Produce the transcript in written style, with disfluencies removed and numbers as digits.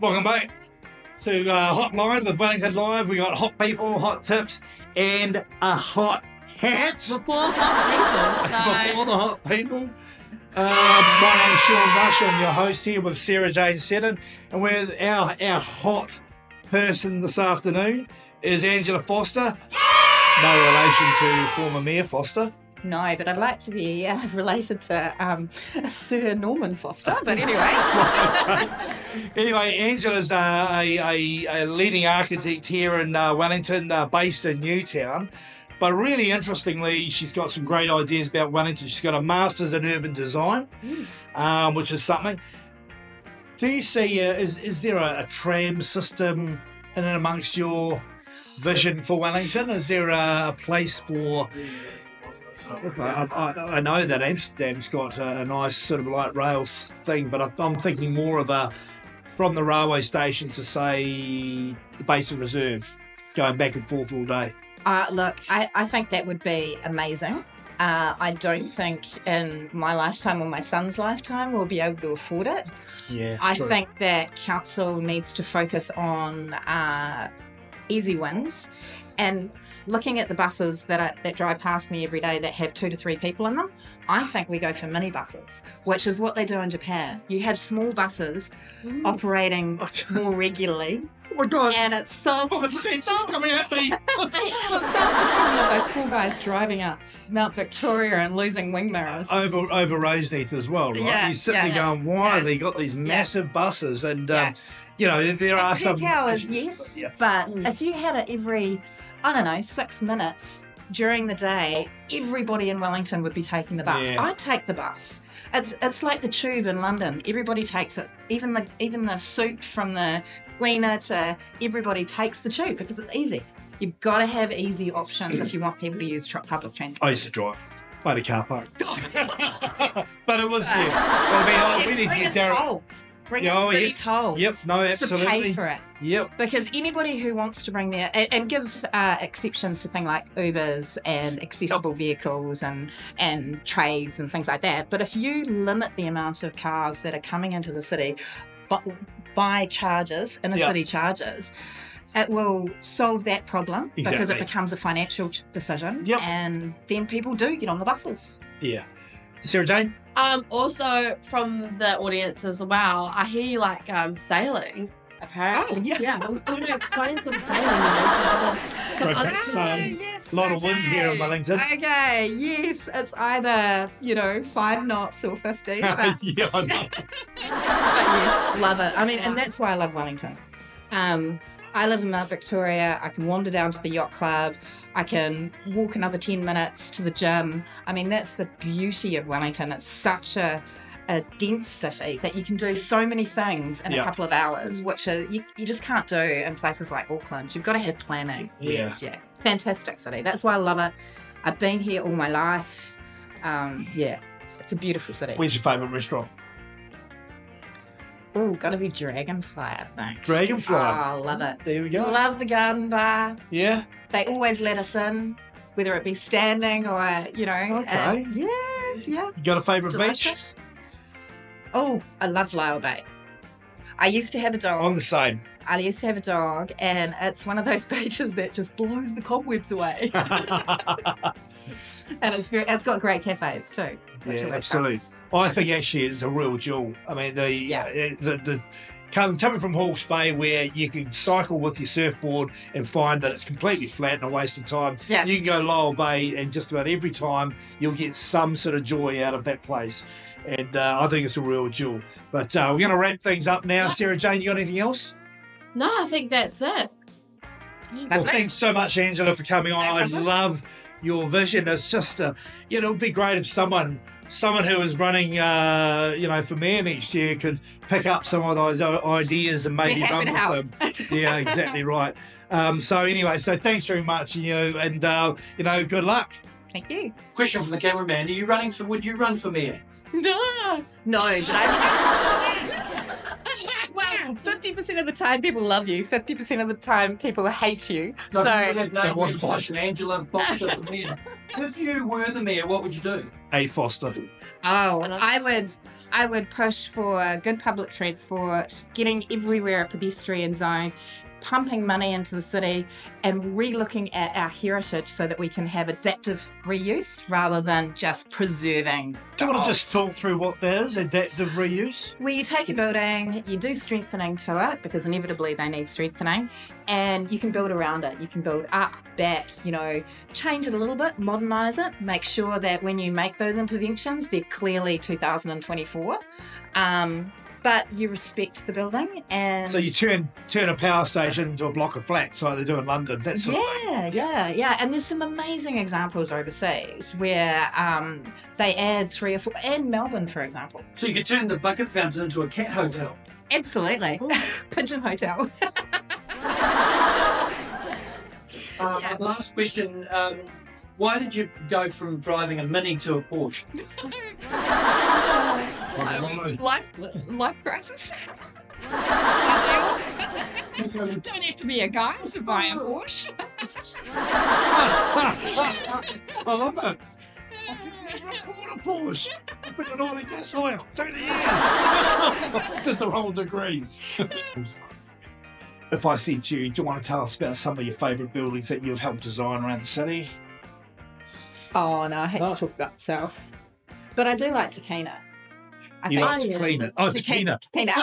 Welcome back to Hotline with Wellington Live. We got hot people, hot tips, and a hot hat. Before hot people. So. Before the hot people. My name's Sean Rush. I'm your host here with Sarah Jane Seddon. And with our hot person this afternoon is Angela Foster. No relation to former Mayor Foster. No, but I'd like to be related to Sir Norman Foster, but anyway. Anyway, Angela's a leading architect here in Wellington, based in Newtown. But really interestingly, she's got some great ideas about Wellington. She's got a Master's in Urban Design, which is something. Do you see, is there a tram system in and amongst your vision for Wellington? Is there a place for... I know that Amsterdam's got a nice sort of light rails thing, but I'm thinking more of a from the railway station to, say, the Basin Reserve, going back and forth all day. Look, I think that would be amazing. I don't think in my lifetime or my son's lifetime we'll be able to afford it. Yeah, I true. think that council needs to focus on easy wins and looking at the buses that drive past me every day that have 2 to 3 people in them. I think we go for minibuses, which is what they do in Japan. You have small buses operating more regularly. Oh my God! And it solves the sense is coming at me. Well, it solves the problem of those poor guys driving up Mount Victoria and losing wing mirrors. Over Roseneath as well, right? Yeah, You're sitting there going, why have they got these massive buses? And, you know, there are some... Peak hours, yes, but if you had it every, I don't know, 6 minutes during the day, everybody in Wellington would be taking the bus. Yeah. I'd take the bus. It's like the tube in London. Everybody takes it. Even the soup from the cleaner to everybody takes the tube because it's easy. You've got to have easy options if you want people to use public transport. I used to drive by the car park. But it was, I mean, we need to get Darren. Bring city tolls. Yep, no, absolutely. To pay for it. Yep. Because anybody who wants to bring their... And give exceptions to things like Ubers and accessible vehicles and trades and things like that. But if you limit the amount of cars that are coming into the city by charges, inner city charges, it will solve that problem because it becomes a financial decision. Yep. And then people do get on the buses. Yeah. Sarah Jane? Also from the audience as well, I hear you like sailing. Apparently. Oh, yeah. Yeah, I was going to explain some sailing. A lot of wind here in Wellington. Okay, yes, it's either, 5 knots or 50. But, yeah, I know. but yes, love it. I mean, and that's why I love Wellington. I live in Mount Victoria. I can wander down to the yacht club. I can walk another 10 minutes to the gym. I mean, that's the beauty of Wellington. It's such a dense city that you can do so many things in a couple of hours, which you just can't do in places like Auckland. You've got to have planning. Yes, yeah. Fantastic city. That's why I love it. I've been here all my life. It's a beautiful city. Where's your favourite restaurant? Oh, gotta be Dragonfly, I think. Dragonfly. Oh, love it. There we go. Love the garden bar. Yeah. They always let us in, whether it be standing or, Okay. Yeah. You got a favourite beach? Oh, I love Lyle Bay. I used to have a dog. I'm the same. I used to have a dog, and it's one of those beaches that just blows the cobwebs away. And it's got great cafes too. Yeah, absolutely. I think actually it's a real jewel. I mean, the coming from Hawke's Bay, where you can cycle with your surfboard and find that it's completely flat and a waste of time. Yeah. You can go Lyle Bay, and just about every time you'll get some sort of joy out of that place. And I think it's a real jewel. But we're going to wrap things up now. Sarah Jane, you got anything else? No, I think that's it. Well, thanks so much, Angela, for coming on. I love your vision. It's just, it would be great if someone who is running, for mayor next year could pick up some of those ideas and maybe run with them. Yeah, exactly right. So thanks very much, and good luck. Thank you. Question from the cameraman: would you run for mayor? No, but I. Well, 50 50% of the time people love you, 50% of the time people hate you. No, So that wasn't much. Angela Box at the mayor. If you were the mayor, what would you do? A Foster. I would push for good public transport, getting everywhere a pedestrian zone, pumping money into the city and re-looking at our heritage so that we can have adaptive reuse rather than just preserving. Do you want to just talk through what that is, adaptive reuse? Where you take a building, you do strengthening to it because inevitably they need strengthening, and you can build around it. You can build up, back, change it a little bit, modernise it, make sure that when you make those interventions, they're clearly 2024. But you respect the building, and so you turn a power station into a block of flats like they do in London. That sort of thing. Yeah. And there's some amazing examples overseas where they add 3 or 4, and Melbourne, for example. So you could turn the bucket fountain into a cat hotel. Absolutely, pigeon hotel. Last question. Why did you go from driving a Mini to a Porsche? Life crisis. Don't have to be a guy to buy a Porsche. I love it. I can never afford a Porsche. I've been an oil and gas lawyer for 30 years. Did the whole degree. If I said to you, do you want to tell us about some of your favourite buildings that you've helped design around the city? Oh no, I hate to talk about myself, but I do like Takina. You like to clean it. Oh, Takina. Takina.